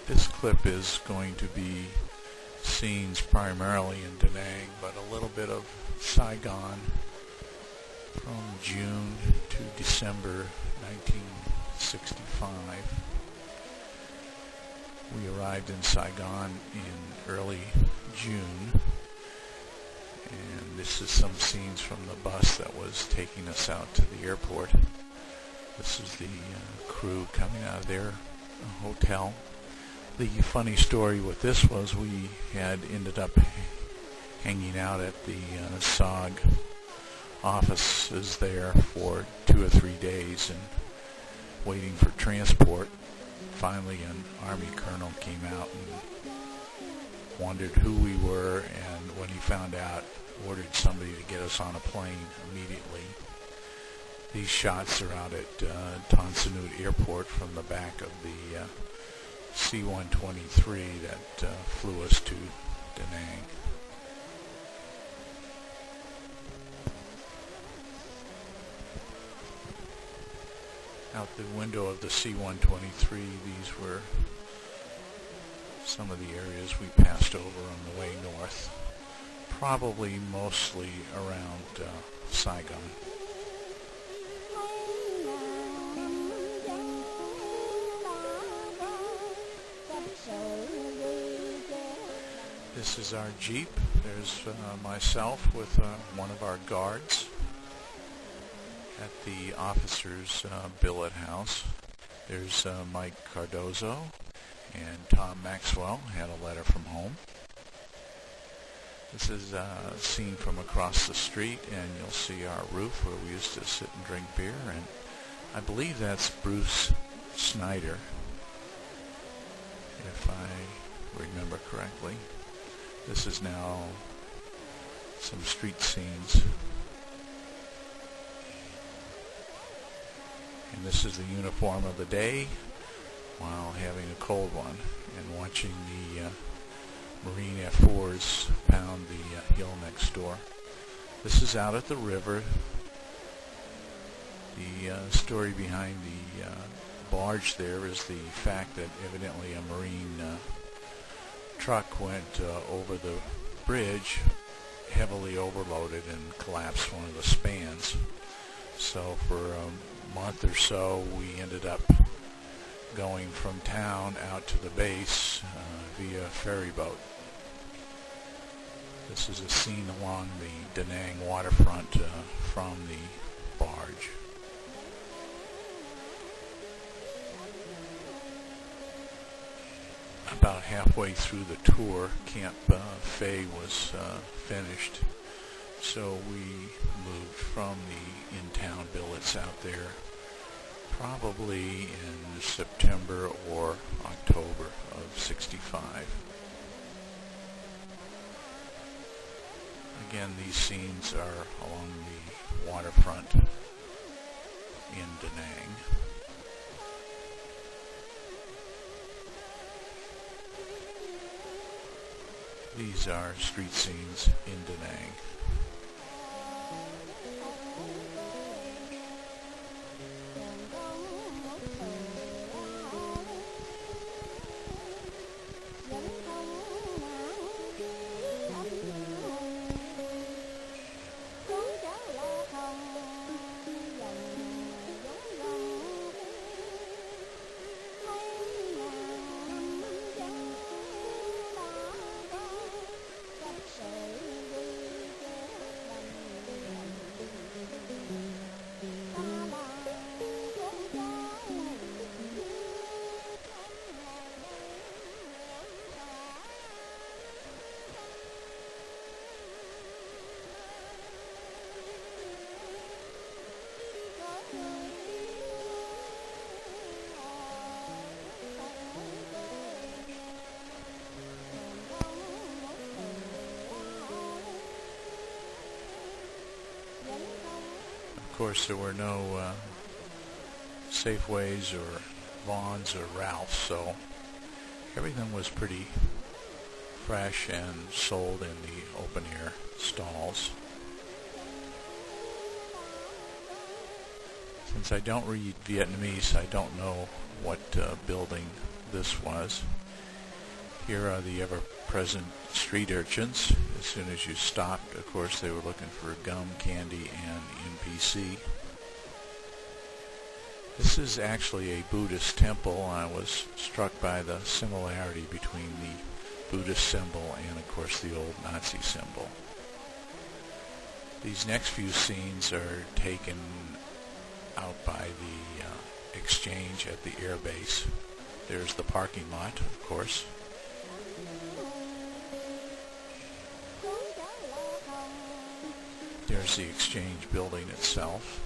This clip is going to be scenes primarily in DaNang, but a little bit of Saigon from June to December 1965. We arrived in Saigon in early June, and this is some scenes from the bus that was taking us out to the airport. This is the crew coming out of their hotel. The funny story with this was we had ended up hanging out at the SOG offices there for 2 or 3 days and waiting for transport. Finally, an Army colonel came out and wondered who we were, and when he found out, ordered somebody to get us on a plane immediately. These shots are out at Tierney Airport from the back of the C-123 that flew us to DaNang. Out the window of the C-123, these were some of the areas we passed over on the way north, probably mostly around Saigon. This is our Jeep. There's myself with one of our guards at the officer's billet house. There's Mike Cardozo, and Tom Maxwell had a letter from home. This is a scene from across the street, and you'll see our roof where we used to sit and drink beer, and I believe that's Bruce Snyder, if I remember correctly. This is now some street scenes. And this is the uniform of the day while having a cold one and watching the Marine F-4s pound the hill next door. This is out at the river. The story behind the barge there is the fact that evidently a Marine truck went over the bridge, heavily overloaded, and collapsed one of the spans. So for a month or so we ended up going from town out to the base via ferry boat. This is a scene along the DaNang waterfront from the barge. About halfway through the tour, Camp Fay was finished, so we moved from the in-town billets out there probably in September or October of '65. Again, these scenes are along the waterfront in DaNang. These are street scenes in DaNang. Of course, there were no Safeways or Vons or Ralphs, so everything was pretty fresh and sold in the open air stalls. Since I don't read Vietnamese, I don't know what building this was. Here are the ever-present street urchins. As soon as you stopped, of course, they were looking for gum, candy, and MPC. This is actually a Buddhist temple, and I was struck by the similarity between the Buddhist symbol and, of course, the old Nazi symbol. These next few scenes are taken out by the exchange at the air base. There's the parking lot, of course. There's the exchange building itself.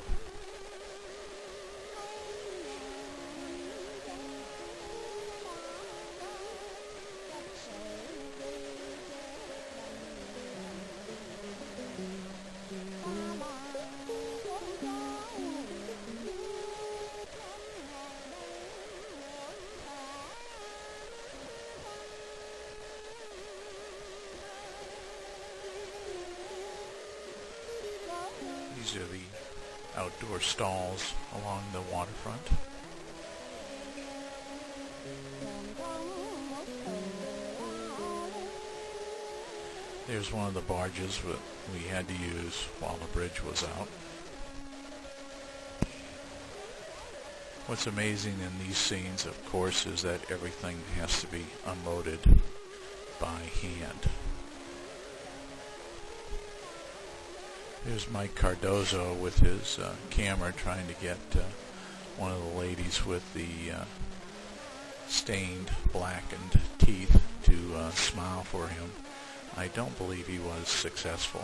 These are the outdoor stalls along the waterfront. There's one of the barges that we had to use while the bridge was out. What's amazing in these scenes, of course, is that everything has to be unloaded by hand. There's Mike Cardozo with his camera trying to get one of the ladies with the stained, blackened teeth to smile for him. I don't believe he was successful.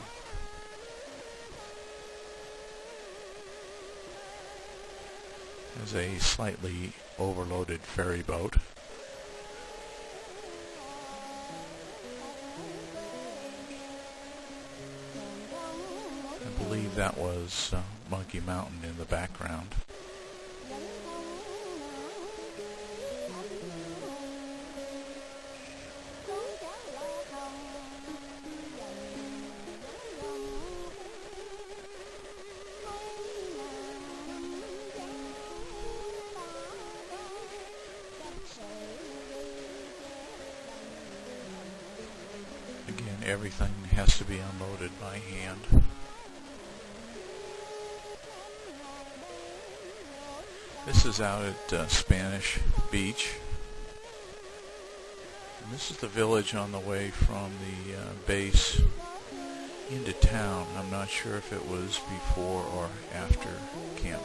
There's a slightly overloaded ferry boat. I believe that was Monkey Mountain in the background. Again, everything has to be unloaded by hand. This is out at Spanish Beach. And this is the village on the way from the base into town. I'm not sure if it was before or after Camp